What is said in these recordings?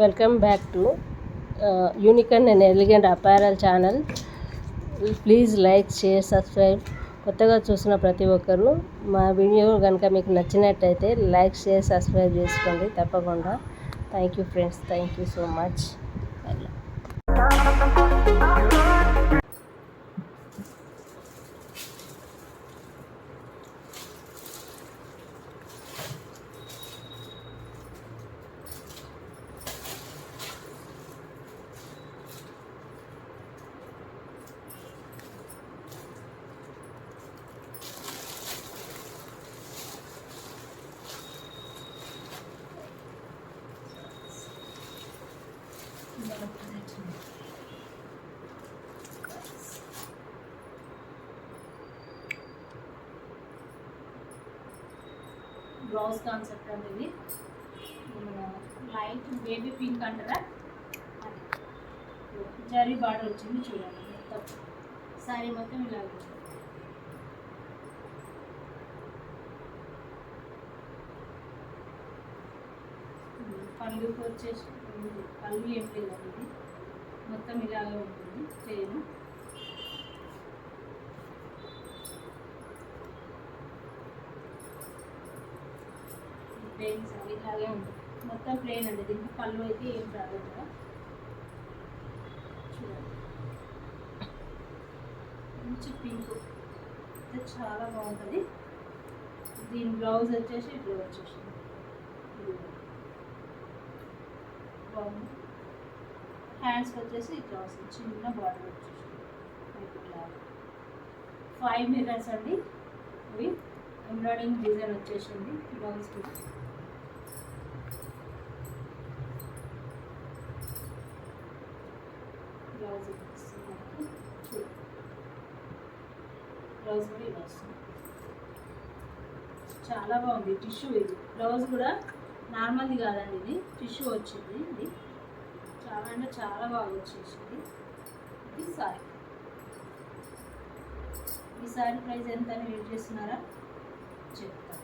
Welcome back to unicorn and elegant apparel channel. Please like, share, subscribe. కొత్తగా చూసిన ప్రతి ఒక్కరూ మా వీడియో కనుక మీకు నచ్చినట్టయితే లైక్, షేర్, సబ్స్క్రైబ్ చేసుకోండి తప్పకుండా. Thank you friends, thank you so much. Blouse concept అనేది మన లైట్ బేబీ పింక్ అంటారా, అది జరీ బార్డర్ వచ్చింది చూడండి. మొత్తం శారీ మొత్తం ఇలా పళ్ళుకి వచ్చేసి పళ్ళు ఏం లేదండి, ఇది మొత్తం ఇలాగే ఉంటుంది ప్లేన్. ప్లేన్ సారీ ఇలాగే ఉంటుంది, మొత్తం ప్లేన్ అండి. దీనికి పళ్ళు అయితే ఏం రాదు కదా, చూడండి. మంచి పింక్ అయితే చాలా బాగుంటుంది. దీని బ్లౌజ్ వచ్చేసి ఇట్లా వచ్చేసింది, బాగుంది. హ్యాండ్స్కి వచ్చేసి ఇట్లా వస్తుంది, చిన్న బార్డర్ వచ్చేసింది. 5 మీటర్స్ అండి. ఇవి ఎంబ్రాయిడింగ్ డిజైన్ వచ్చేసింది బ్లౌజ్ కూడా. బ్లౌజ్ బ్లౌజ్ కూడా ఇలా వస్తుంది, చాలా బాగుంది. టిష్యూ ఇది బ్లౌజ్ కూడా నార్మల్ది కాదండి, ఇది టిష్యూ వచ్చింది. ఇది చాలా అంటే చాలా బాగా వచ్చేసింది. ఇది సారీ. ఈ సారీ ప్రైస్ ఎంత అని వెయిట్ చేస్తున్నారా చెప్తాను.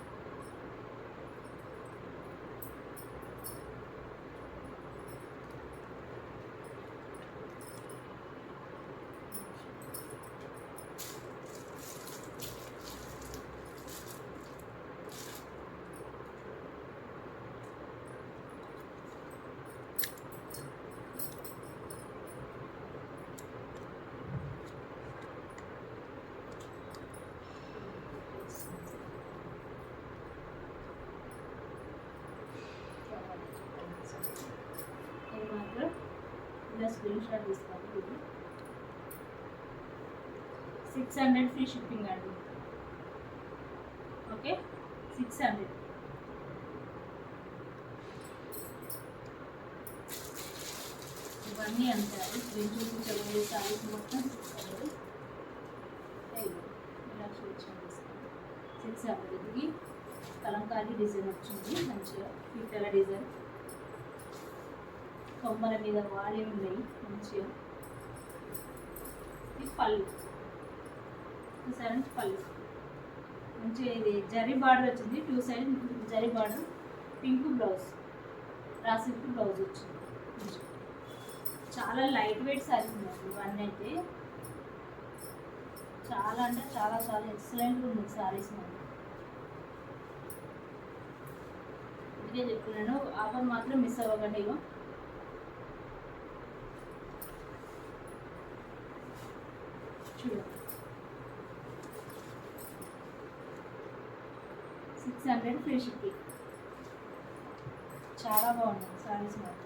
మాత్రం ఇలా స్క్రీన్ షాట్ తీసుకోండి. ఇది 600 ఫ్రీ షిప్పింగ్ అండి. ఓకే, 600. ఇవన్నీ అంతే, స్క్రీన్ చూపించబోయే సారీస్ మొత్తం 600. ఇలా చూపించండి 600. ఇది కలంకారీ డిజైన్ వచ్చింది, మంచిగా పిట్టల డిజైన్, కొమ్మల మీద వాడి ఉన్నాయి మంచిగా. ఇది పళ్ళు, సరే పళ్ళు మంచిగా. ఇది జరీ బార్డర్ వచ్చింది, 2 side zari border. Pink blouse, raw silk blouse వచ్చింది. చాలా లైట్ వెయిట్ సారీస్ ఉన్నాయి ఇవన్నీ అయితే, చాలా అంటే చాలా చాలా ఎక్సలెంట్గా ఉంది సారీస్. మనకి ఇదే చెప్తున్నాను, ఆఫర్ మాత్రం మిస్ అవ్వకండి. ఇగో చూడండి, 600 ఫ్రీ షిప్పింగ్. చాలా బాగున్నాయి సారీస్ మాత్రం.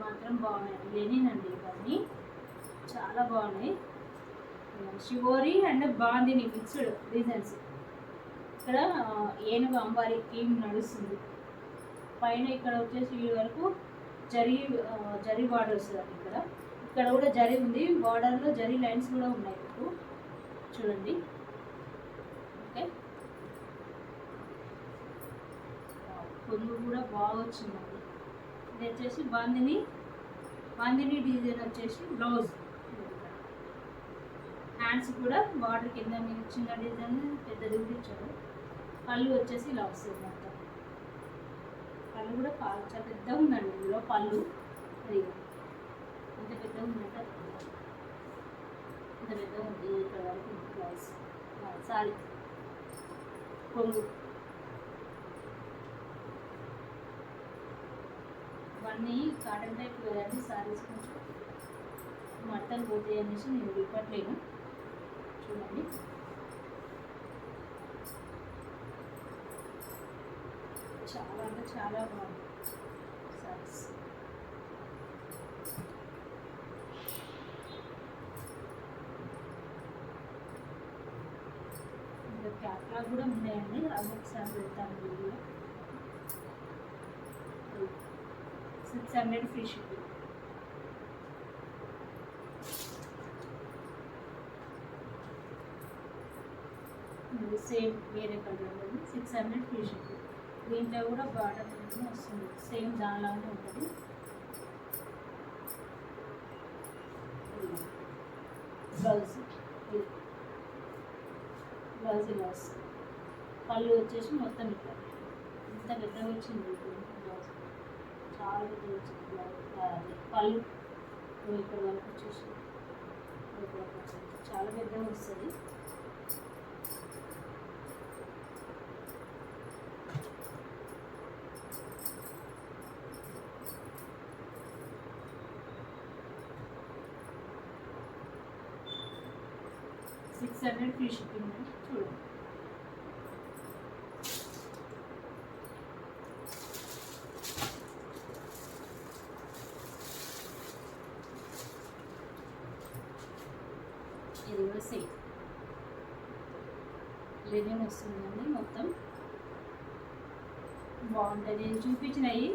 మాత్రం బాగున్నాయి, లెనిన్ అండి ఇవన్నీ చాలా బాగున్నాయి. Shibori and bandhani mixed designs. ఇక్కడ ఏనుగు అంబారీ థీమ్ నడుస్తుంది. పైన ఇక్కడ వచ్చేసి ఈ వరకు జరీ బార్డర్ వస్తుంది. ఇక్కడ కూడా జరీ ఉంది, బార్డర్లో జరీ లైన్స్ కూడా ఉన్నాయి మీకు చూడండి. ఓకే, పొంగు కూడా బాగా వచ్చిందండి. ఇది వచ్చేసి బాందిని బాందిని డిజైన్ వచ్చేసి బ్లౌజ్. హ్యాండ్స్ కూడా బార్డర్ కింద మీద చిన్న డిజైన్ పెద్దది కూడా ఇచ్చారు. పళ్ళు వచ్చేసి ఇలా వస్తుంది మొత్తం. పళ్ళు కూడా చాలా పెద్దగా ఉందండి ఇందులో పళ్ళు. అది ఎంత పెద్దగా ఉందంటే అంత పెద్దగా ఉంది. ఇక్కడ వరకు బ్లౌజ్ సారీ కొంగు. ఇవన్నీ కాటన్ టైప్ కదండి సారీస్, కొంచెం మడతలు పోతాయి అనేసి నేను విప్పట్లేను. చూడండి చాలా అంటే చాలా బాగుంది సారీస్. ఇంకా క్యాట్లాగ్ కూడా ఉన్నాయండి, అవి ఒకసారి పెడతాను వీడియో. 600 free shipping. సేమ్ వేరే కలర్ ఉంది, 600 ఫ్రీ షిప్పింగ్. దీంట్లో కూడా బార్డర్ వస్తుంది, సేమ్ దానిలానే ఉంటుంది. బ్లౌజ్ బ్లౌజ్ ఇలా వస్తుంది. పళ్ళు వచ్చేసి మొత్తం ఇట్లా ఇంత పెద్దగా వచ్చింది బ్లౌజ్, చాలా పెద్దగా వచ్చింది బ్లౌజ్. పళ్ళు ఇక్కడ వరకు వచ్చేసి చాలా పెద్దగా వస్తుంది. $600 ఫ్రీ షిప్పింగ్ అండి. చూడండి ఇది కూడా సేమ్ లెనిన్ వస్తుందండి మొత్తం. బాగుంటుంది. నేను చూపించినవి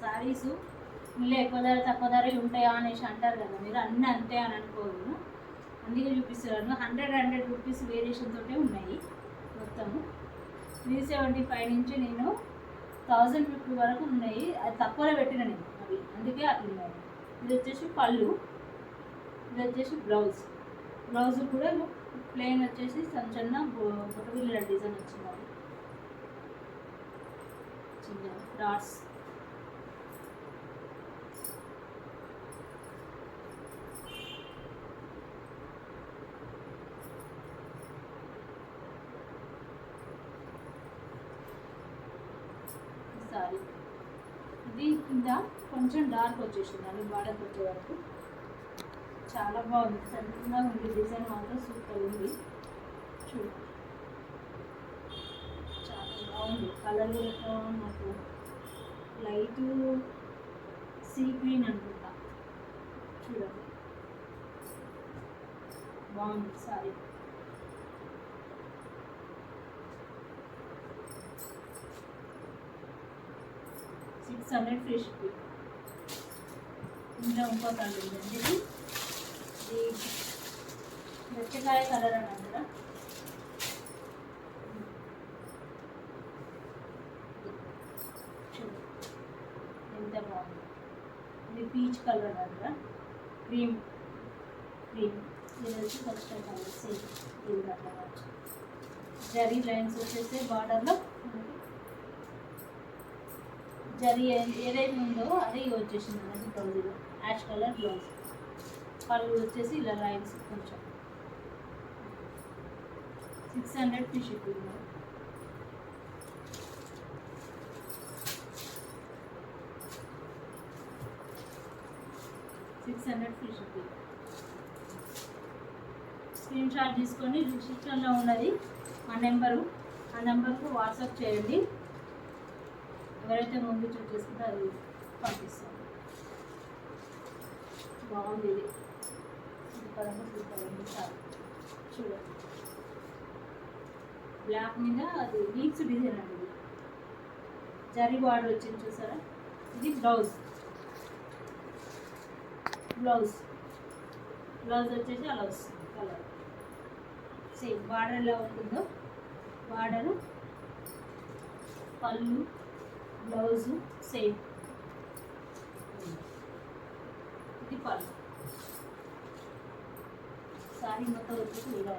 సారీస్ ఇందులో ఎక్కువ ధర తక్కువ ధరలు ఉంటాయా అనేసి అంటారు కదా మీరు, అన్నీ అంతే అని అనుకోరు, అందుకే చూపిస్తున్నాను. 100 రూపీస్ వేరియేషన్ తోటే ఉన్నాయి మొత్తము. 375 నుంచి నేను 1050 వరకు ఉన్నాయి. అది తక్కువలో పెట్టిన నేను అవి, అందుకే అట్లా ఉన్నాయి. ఇది వచ్చేసి పళ్ళు, ఇది వచ్చేసి బ్లౌజ్. బ్లౌజ్ కూడా ప్లెయిన్ వచ్చేసి చిన్న బొట్టబిళ్ళ డిజైన్ వచ్చింది, అది చిన్న డాట్స్. సారీ ఇది కింద కొంచెం డార్క్ వచ్చేసింది అని బార్డర్కి వచ్చే వరకు. చాలా బాగుంది, సన్నగా ఉంది, డిజైన్ మాత్రం సూపర్ ఉంది. చూడండి చాలా బాగుంది. కలర్ కూడా నాకు లైట్ సీ గ్రీన్ అనుకుంటా. చూడండి బాగుంది సారీ. $600 free shipping. ఇంకా ఇంకో కలర్ ఉందండి, ఇది మిరపకాయ కలర్ అని అంటారా. చూడండి ఎంత బాగుంది. ఇది పీచ్ కలర్ అంటారా, క్రీమ్ క్రీమ్. ఇది వచ్చి ఫస్ట్ కలర్ సేమ్ ఇది కలర్ వచ్చి జరీ లైన్స్ వచ్చేసి బార్డర్లో జరీ ఏదైతే ఉందో అది వచ్చేసింది అన్నది బ్లౌజ్లో. Ash colour blouse. పళ్ళు వచ్చేసి ఇలా లైన్స్ కొంచెం. 600 free shipping. $600 free shipping. Screenshot తీసుకొని డిస్క్రిప్షన్లో ఉన్నది ఆ నెంబరు, ఆ నెంబర్కు వాట్సాప్ చేయండి. ఎవరైతే ముందు చూస్ చేసుకుంటే అది పంపిస్తాను. బాగుంది, ఇది సూపర్ అంటే సూపర్ ఉంది సారీ. చూడండి బ్లాక్ మీద అది లీవ్స్ డిజైన్ అండి, ఇది జరీ బార్డర్ వచ్చింది చూసారా. ఇది బ్లౌజ్. బ్లౌజ్ వచ్చేసి అలా వస్తుంది కలర్ సేమ్ బార్డర్ ఎలా ఉంటుందో బార్డరు, పళ్ళు, బ్లౌజు సేమ్. పళ్ళు. సారీ మొత్తం వచ్చేసి ఇలా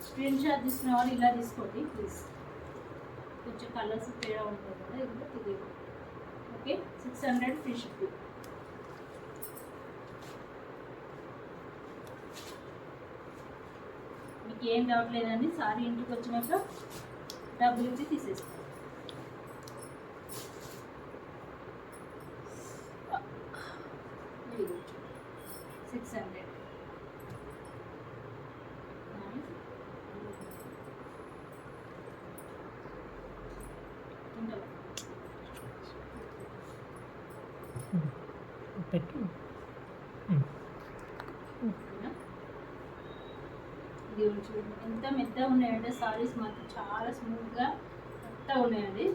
స్క్రీన్ షాట్ తీసుకున్న వాళ్ళు ఇలా తీసుకోండి ప్లీజ్. కొంచెం కలర్స్ తేడా ఉంటుంది కదా, ఇలా తెలియదు. Okay, 600 free shipping. మీకు ఏం డౌట్ లేదండి, సారీ ఇంటికి వచ్చినాక డబ్బులు ఇచ్చి తీసేస్తాను. సిక్స్ హండ్రెడ్ పెట్టు. ఇది చూడండి ఎంత మెత్తగా ఉన్నాయంటే సారీస్ మాత్రం చాలా స్మూత్గా మెత్తగా ఉన్నాయండి.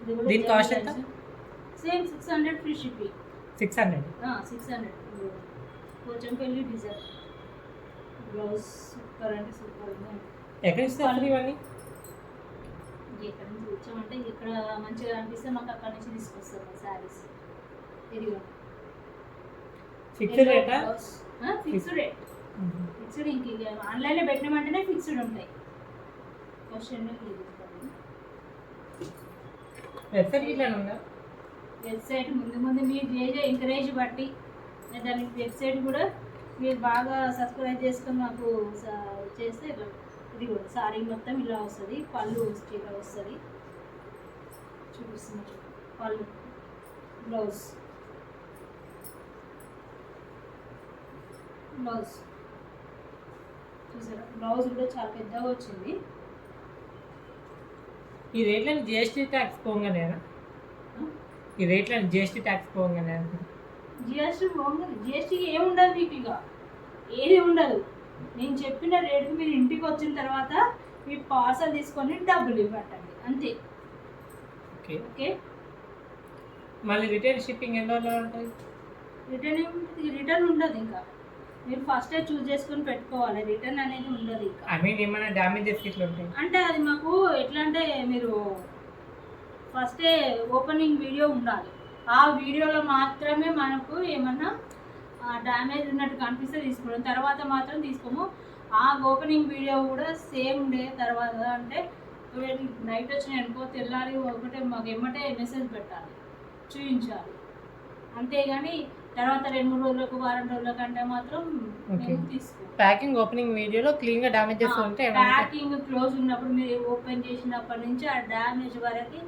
ఇది కూడా దీని కాస్ట్ ఎంత? Same 600 free shipping. 600. 600. Pochampally design blouse super అంటే సూపర్ ఉంది. ఎక్కడ ఇస్తారు ఇవన్నీ? ఎక్కడి నుంచి వచ్చామంటే ఇక్కడ మంచిగా అనిపిస్తే మాకు అక్కడి నుంచి తీసుకొస్తాం శారీస్. ఇది ఫిక్స్డ్ రేటా? Fixed rate. ఫిక్స్డ్ ఇంక ఆన్లైన్లో పెట్టినామంటేనే ఫిక్స్డ్ ఉంటాయి. క్వశ్చన్ లేదు. వెబ్సైట్ ఇట్లా ఉందా? వెబ్సైట్ ముందు ముందు మీరు చేసే ఎంకరేజ్ బట్టి దానికి వెబ్సైట్ కూడా మీరు బాగా సబ్స్క్రైబ్ చేసుకొని మాకు చేస్తే ఇది కూడా సారీ మొత్తం ఇలా వస్తుంది. పళ్ళు ఇలా వస్తుంది, చూపిస్తున్నా చూడండి. పళ్ళు, బ్లౌజ్ చూసారా, బ్లౌజ్ కూడా చాలా పెద్దగా వచ్చింది. ఈ రేట్లను జిఎస్టీ ట్యాక్స్ పోగానేనా? ఈ రేట్లను జిఎస్టీ ట్యాక్స్ పోగానే? జిఎస్టీ ఏముండదు మీకు, ఇక ఏది ఉండదు. నేను చెప్పిన రేటుకి మీరు ఇంటికి వచ్చిన తర్వాత మీ పార్సల్ తీసుకొని డబ్బులు ఇవ్వటండి, అంతే. Okay okay. మళ్ళీ రిటర్న్ షిప్పింగ్ ఎన్ని రోజులు ఉంటుంది? రిటర్న్ ఉండదు. ఇంకా మీరు ఫస్టే చూస్ చేసుకొని పెట్టుకోవాలి, రిటర్న్ అనేది ఉండదు. ఇంకా ఐ మీన్ ఏమైనా డ్యామేజెస్ ఇట్లా ఉంటాయి అంటే అది మాకు ఎట్లా అంటే మీరు ఫస్టే ఓపెనింగ్ వీడియో ఉండాలి. ఆ వీడియోలో మాత్రమే మనకు ఏమన్నా డ్యామేజ్ ఉన్నట్టు కనిపిస్తే తీసుకుంటాం, తర్వాత మాత్రం తీసుకోము. ఆ ఓపెనింగ్ వీడియో కూడా సేమ్ డే తర్వాత, అంటే నైట్ వచ్చినాయి అనుకో, తెల్లారి ఒకటే మాకు ఎమ్మటే మెసేజ్ పెట్టాలి, చూపించాలి. అంతేగాని తర్వాత 2-3 రోజులకు, వారం రోజుల కంటే మాత్రం తీసుకో. ప్యాకింగ్ ఓపెనింగ్ వీడియోలో క్లీన్గా డ్యామేజెస్ ఉంటే, ప్యాకింగ్ క్లోజ్ ఉన్నప్పుడు మీరు ఓపెన్ చేసినప్పటి నుంచి ఆ డ్యామేజ్ వరకు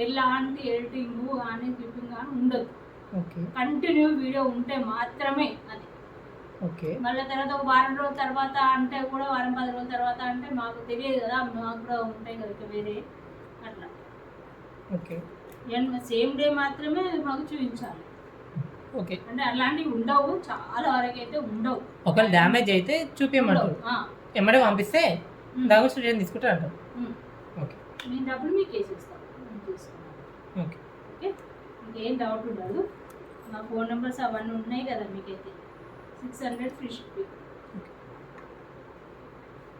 ఎలాంటి ఎడిటింగ్ కానీ క్లిప్పింగ్ కానీ ఉండదు. కంటిన్యూ వీడియో ఉంటే మాత్రమే అది. ఓకే. మళ్ళీ తర్వాత ఒక వారం రోజుల తర్వాత అంటే కూడా, వారం 10 రోజుల తర్వాత అంటే మాకు తెలియదు కదా, మాకు కూడా ఉంటాయి కదా వేరే అట్లా. ఓకే. సేమ్ డే మాత్రమే మాకు చూపించాలి. ఓకే. అంటే అలాంటివి ఉండవు, చాలా వరకు అయితే ఉండవు. ఒకవేళ డ్యామేజ్ అయితే చూపించమంటారు, ఎమ్మడే పంపిస్తే దాని రిటర్న్ తీసుకుంటారు అంటారు. ఓకే. నేను డబ్బులు మీకు వేసేస్తాను, ఓకే. ఓకే. ఇంకేం డౌట్ ఉండదు. మా ఫోన్ నెంబర్స్ అవన్నీ ఉన్నాయి కదా మీకైతే. 600 free shipping.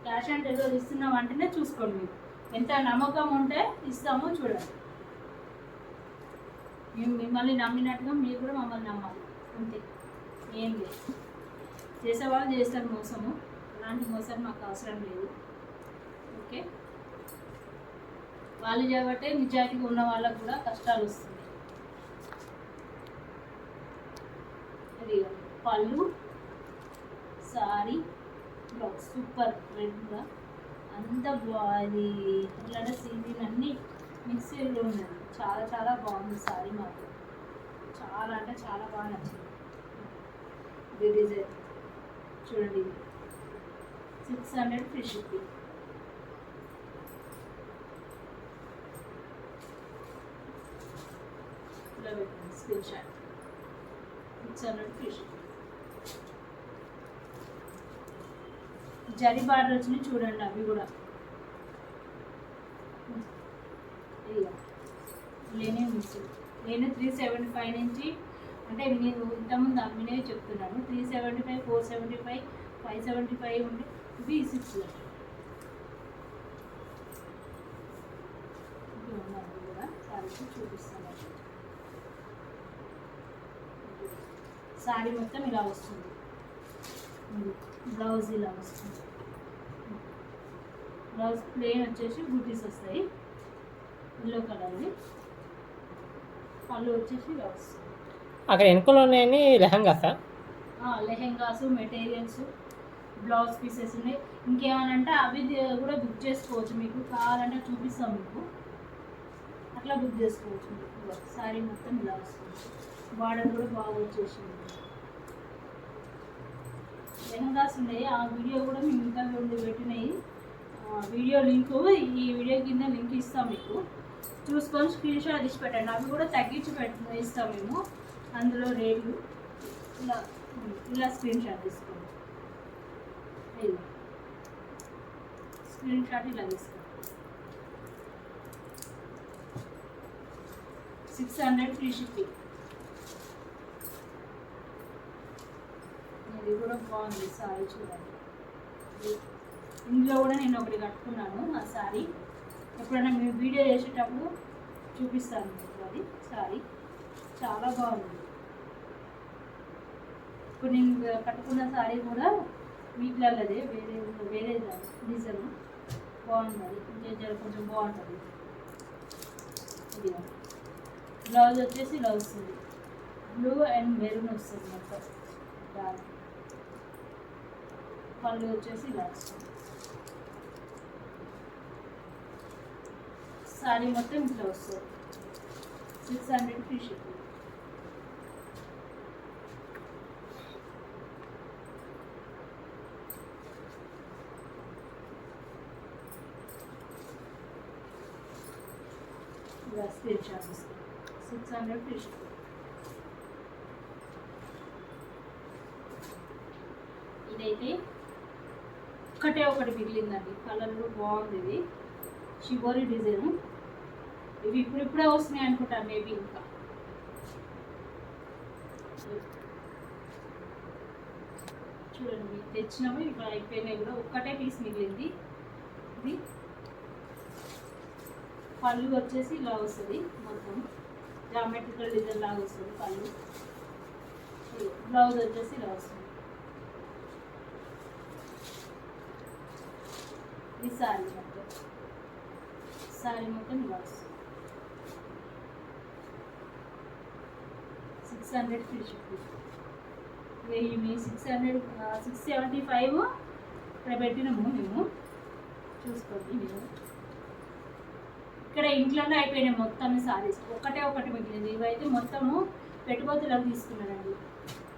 Cash on delivery ఇస్తున్నాం అంటేనే చూసుకోండి, మీరు ఎంత నమ్మకం ఉంటే ఇస్తామో చూడండి. మేము మిమ్మల్ని నమ్మినట్టుగా మీరు కూడా మమ్మల్ని నమ్మాలి, అంతే. ఏం లేదు, చేసేవాళ్ళు చేస్తారు మోసము, అలాంటి మోసం మాకు అవసరం లేదు. ఓకే. వాళ్ళు చేయబట్టే నిజాయితీగా ఉన్న వాళ్ళకు కూడా కష్టాలు వస్తుంది. అది పళ్ళు, సారీ, బ్లౌజ్ సూపర్ రెడ్గా అంత అది ఇట్లాంటి సీజన్ అన్నీ మిక్సీలో ఉన్నాయి. చాలా చాలా బాగుంది సారీ, మాకు చాలా అంటే చాలా బాగా నచ్చింది. ఇది డిజైన్ చూడండి, 600 free shipping. Screen shot, 600 free shipping. Zari border వచ్చినాయి చూడండి, అవి కూడా లేనే మిక్స్డ్. నేను 375 నుంచి, అంటే నేను ఇంతకుముందు అమ్మినవి చెప్తున్నాను. 375, 475, 575 ఉంటే ఇవి 6 కూడా సారీ చూపిస్తాను. శారీ మొత్తం ఇలా వస్తుంది. బ్లౌజ్ ఇలా వస్తుంది. బ్లౌజ్ ప్లెయిన్ వచ్చేసి బూటీస్ వస్తాయి, ఎల్లో కలర్ది. పళ్ళు వచ్చేసి ఇలా వస్తుంది. అక్కడ వెనుకలో ఉన్నాయని లెహంగాసా? లెహెంగాస్, మెటీరియల్స్, బ్లౌజ్ పీసెస్ ఉన్నాయి. ఇంకేమనంటే అవి కూడా బుక్ చేసుకోవచ్చు. మీకు కావాలంటే చూపిస్తాం, మీకు అట్లా బుక్ చేసుకోవచ్చు. మీకు శారీ మొత్తం ఇలా వస్తుంది. బార్డర్ కూడా బాగా వచ్చేసింది. లెహంగాస్ ఉన్నాయి, ఆ వీడియో కూడా మేము ఇంకా పెట్టినాయి. వీడియో లింకు ఈ వీడియో కింద లింక్ ఇస్తాం, మీకు చూసుకొని స్క్రీన్ షాట్ తీసి పెట్టండి. అవి కూడా తగ్గించి ఇస్తాం మేము. అందులో రేట్లు ఇలా ఇలా స్క్రీన్ షాట్ తీసుకోండి. స్క్రీన్ షాట్ ఇలా తీసుకోండి. 600 ఫ్రీ షిప్పింగ్. ఇది కూడా బాగుంది సారీ, చూడండి. ఇందులో కూడా నేను ఒకటి కట్టుకున్నాను ఆ సారీ. ఎప్పుడైనా మేము వీడియో చేసేటప్పుడు చూపిస్తాను మీకు. అది సారీ చాలా బాగుంది. ఇప్పుడు నేను కట్టుకున్న సారీ కూడా వీటిలదే వేరే డిజైన్ బాగుంది. అది కొంచెం బాగుంటుంది. ఇది బ్లౌజ్ వచ్చేసి ఇలా వస్తుంది. బ్లూ అండ్ మెరూన్ వస్తుంది మొత్తం. పళ్ళు వచ్చేసి ఇలా వస్తుంది. సారీ మొత్తం ఇట్లా వస్తుంది. 600 ఫ్రీ షిప్పింగ్. ఇలా స్క్రీన్ షాట్ తీసుకోండి. 600 ఫ్రీ షిప్పింగ్. ఇదైతే ఒకటి మిగిలిందండి. కలర్ కూడా బాగుంది. ఇది షిబోరి డిజైన్. ఇవి ఇప్పుడే వస్తున్నాయి అనుకుంటా, మేబీ. ఇంకా చూడండి, తెచ్చినాము ఇప్పుడు అయిపోయినాయి కూడా. ఒక్కటే పీస్ మిగిలింది. ఇది పళ్ళు వచ్చేసి ఇలా వస్తుంది, మొత్తం జామెట్రికల్ డిజైన్ లాగా వస్తుంది పళ్ళు. బ్లౌజ్ వచ్చేసి ఇలా వస్తుంది. ఈ సారీ మొత్తం ఇలా వస్తుంది. 600 ఫ్రీ షిప్పింగ్. 675 ఇక్కడ పెట్టినాము మేము. చూసుకోండి మీరు. ఇక్కడ ఇంట్లోనే అయిపోయినాయి మొత్తం సారీస్. ఒకటి మిగిలింది. ఇవైతే మొత్తము పెట్టుబడులకు తీసుకున్నానండి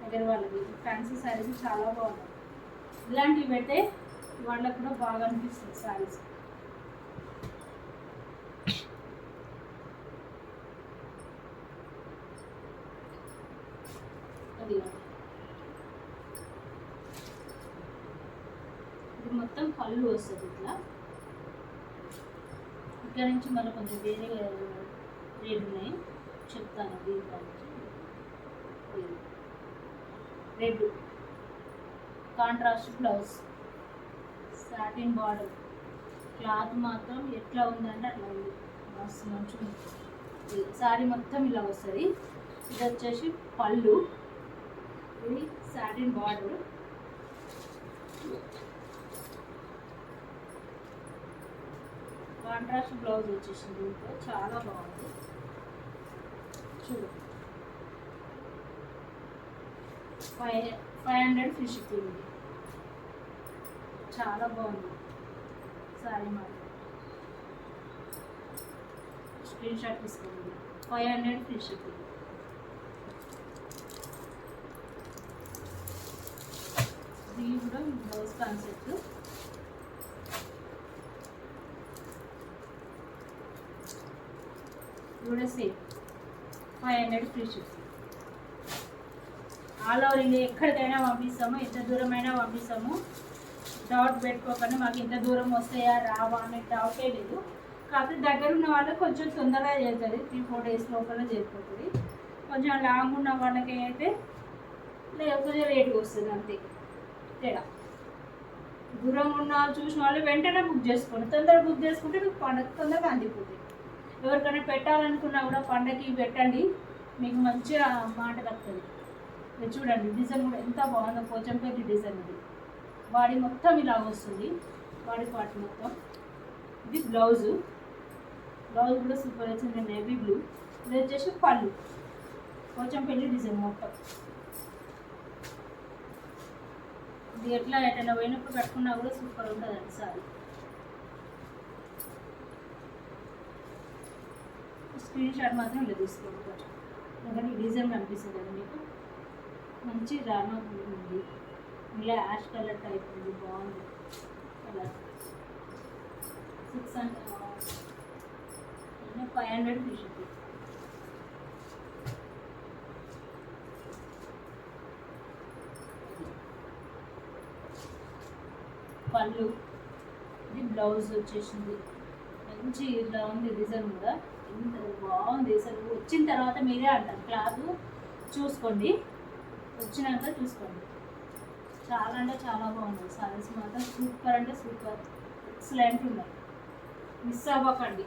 దగ్గర వాళ్ళకి. ఫ్యాన్సీ సారీస్ చాలా బాగున్నాయి. ఇలాంటివి పెడితే వాళ్ళకు కూడా బాగా అనిపిస్తుంది సారీస్. అది ఇది మొత్తం పళ్ళు వస్తుంది ఇట్లా. ఇక్కడ నుంచి మళ్ళీ కొంచెం వేరే రేట్ ఉన్నాయి, చెప్తాను. దీనికి red contrast blouse, satin border. Cloth మాత్రం ఎట్లా ఉందంటే అట్లా ఉంది, మస్తు మంచిగా ఉంది. సారీ మొత్తం ఇలా వస్తుంది. ఇది వచ్చేసి పళ్ళు. ఇది సాటిన్ బార్డర్. కాంట్రాస్ట్ బ్లౌజ్ వచ్చేసింది. దీంట్లో చాలా బాగుంది. చూడు, 500 ఫ్రీ షిప్పింగ్. చాలా బాగుంది సారీ మాత్రం. స్క్రీన్ షాట్ తీసుకోండి. 500 ఫ్రీ షిప్పింగ్. ఇది కూడా బ్లౌజ్ కాన్సెప్ట్. కూడా same 500 free shipping. All over India ఎక్కడికైనా పంపిస్తాము, ఎంత దూరమైనా పంపిస్తాము. డౌట్ పెట్టుకోకుండా మాకు ఇంత దూరం వస్తాయా రావా అనే డౌటే లేదు. కాకపోతే దగ్గర ఉన్న వాళ్ళకి కొంచెం తొందరగా చేరుతుంది, 3-4 డేస్ లోపల చేరిపోతుంది. కొంచెం లాంగ్ ఉన్న వాళ్ళకి అయితే కొంచెం లేట్గా వస్తుంది, అంతే తేడా. దూరం ఉన్న చూసిన వాళ్ళు వెంటనే బుక్ చేసుకోండి. తొందరగా బుక్ చేసుకుంటే మీకు పండగ తొందరగా అందిపోతుంది. ఎవరికైనా పెట్టాలనుకున్నా కూడా పండగకి పెట్టండి, మీకు మంచిగా మాట దక్కుతుంది. ఇది చూడండి డిజైన్ కూడా ఎంత బాగుందో, పోచంపల్లి డిజైన్ ఇది. బాడీ మొత్తం ఇలా వస్తుంది, బాడీ పార్ట్ మొత్తం. ఇది బ్లౌజు, బ్లౌజ్ కూడా సూపర్ వచ్చింది, నేవీ బ్లూ. ఇది వచ్చేసి పళ్ళు, పోచంపల్లి డిజైన్ మొత్తం. ఇది ఎట్లా ఎటైనా పోయినప్పుడు కట్టుకున్నా కూడా సూపర్ ఉంటుందండి సారీ. స్క్రీన్ షాట్ మాత్రం ఇలా తీసుకోండి కొంచెం, ఎందుకంటే ఈ డిజైన్ కనిపిస్తుంది కదా మీకు. మంచి రామా ఉంది, ఇలా యాష్ కలర్ టైప్ ఉంది, బాగుంది కలర్. 500 తీసుకుంది. పళ్ళు, ఇది బ్లౌజ్ వచ్చేసింది. మంచి ఇలా ఉంది డిజైన్ కూడా, ఎంత బాగుంది అసలు. వచ్చిన తర్వాత మీరే అంటారు, క్లాత్ చూసుకోండి, వచ్చినాక చూసుకోండి. చాలా అంటే చాలా బాగుంది సారీస్ మాత్రం, సూపర్ అంటే సూపర్, ఎక్సలెంట్ ఉన్నాయి. మిస్ అవ్వకండి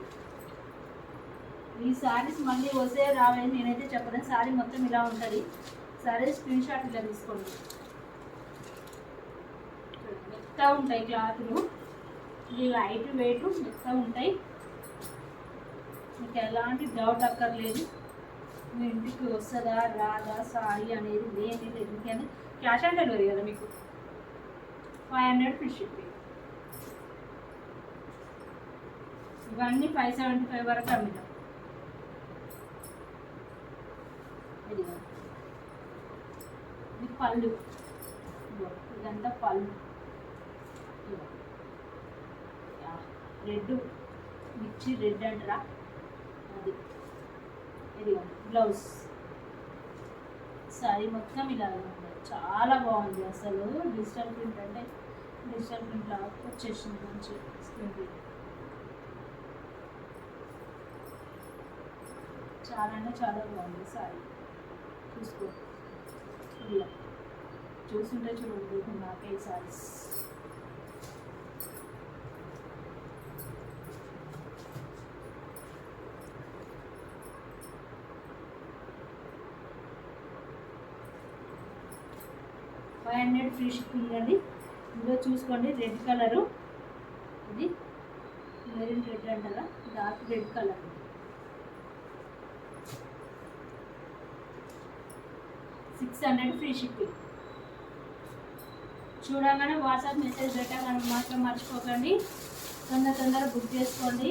ఈ సారీస్. మళ్ళీ వస్తే రావని నేనైతే చెప్పలేను, సారీ మొత్తం ఇలా ఉంటుంది. సారీ స్క్రీన్ షాట్ ఇలా తీసుకోండి. మెత్తగా ఉంటాయి క్లాత్లు, ఇది లైట్ వెయిట్ మెత్తగా ఉంటాయి, మీకు ఎలాంటి డౌట్ అక్కర్లేదు. మీ ఇంటికి వస్తుందా రాదా సారీ అనేది లేని లేదు. ఎందుకంటే క్యాష్ ఆన్ డెలివరీ కదా మీకు. 500 ఫ్రీ షిప్పింగ్. ఇవన్నీ 575 వరకు అమ్మినాం. ఇది పళ్ళు, ఇదంతా పళ్ళు. రెడ్, మిర్చి రెడ్ అంటారా అది. ఇది బ్లౌజ్. సారీ మొత్తం ఇలా ఉంది, చాలా బాగుంది అసలు. డిజిటల్ ప్రింట్ అంటే డిజిటల్ ప్రింట్ లాగా వచ్చేసింది, మంచి స్క్రీన్ ప్రింట్. చాలా అంటే చాలా బాగుంది సారీ. చూసుకో, ఇలా చూస్తుంటే చూడండి నాకే సారీస్. $500 ఫ్రీ షిప్పింగ్ అండి. ఇందులో చూసుకోండి, రెడ్ కలరు, ఇది మెరూన్ రెడ్ అంటారా, dark red colour. $600 free shipping. చూడగానే వాట్సాప్ మెసేజ్ పెట్టాలని మాత్రం మర్చిపోకండి, తొందర బుక్ చేసుకోండి.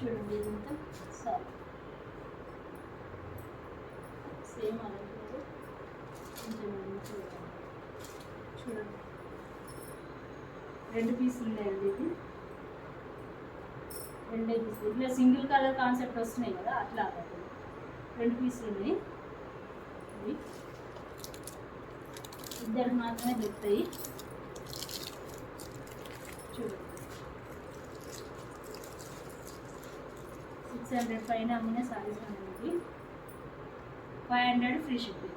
చూడండి ఇదంతా సారీ సేమ్ అలాగే కొంచెం చూడండి. 2 పీసులు ఉన్నాయండి, ఇది 2 పీసులు. ఇట్లా సింగిల్ కలర్ కాన్సెప్ట్ వస్తున్నాయి కదా, అట్లా 2 పీసులు ఉన్నాయి. ఇవి ఇద్దరికి మాత్రమే దొరుకుతాయి. చూడండి 600 పైన అమ్మిన సారీస్ అనేది. 500 ఫ్రీ షిప్పింగ్.